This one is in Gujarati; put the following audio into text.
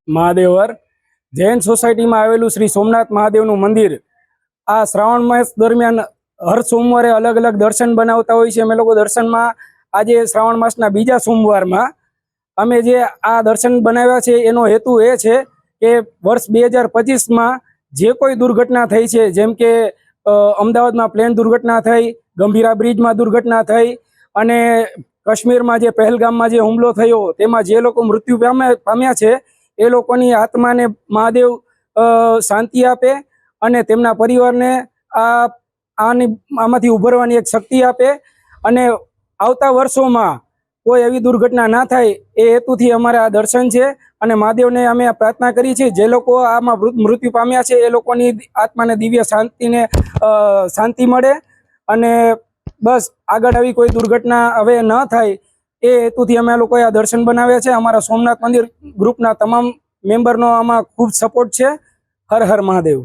મહાદેવર જૈન સોસાયટીમાં આવેલું શ્રી સોમનાથ મહાદેવનું મંદિર આ શ્રાવણ માસ દરમિયાન હર સોમવારે અલગ અલગ દર્શન બનાવતા હોય છે। અમે લોકો દર્શનમાં આજે શ્રાવણ માસના બીજા સોમવારમાં અમે જે આ દર્શન બનાવ્યા છે એનો હેતુ એ છે કે વર્ષ 2025માં જે કોઈ દુર્ઘટના થઈ છે, જેમ કે અમદાવાદમાં પ્લેન દુર્ઘટના થઈ, ગંભીરા બ્રિજમાં દુર્ઘટના થઈ અને કાશ્મીરમાં જે પહેલગામમાં જે હુમલો થયો તેમાં જે લોકો મૃત્યુ પામ્યા છે એ લોકોની આત્માને મહાદેવ શાંતિ આપે અને તેમના પરિવારને આમાંથી ઉભરવાની એક શક્તિ આપે અને આવતા વર્ષોમાં કોઈ એવી દુર્ઘટના ના થાય એ હેતુથી અમારા આ દર્શન છે। અને મહાદેવને અમે પ્રાર્થના કરી છે જે લોકો આમાં મૃત્યુ પામ્યા છે એ લોકોની આત્માને દિવ્ય શાંતિ મળે અને બસ આગળ આવી કોઈ દુર્ઘટના હવે ન થાય એ હેતુથી અમે લોકોએ આ દર્શન બનાવ્યા છે। અમારા સોમનાથ મંદિર ગ્રુપના તમામ મેમ્બરનો આમાં ખૂબ સપોર્ટ છે। હર હર મહાદેવ।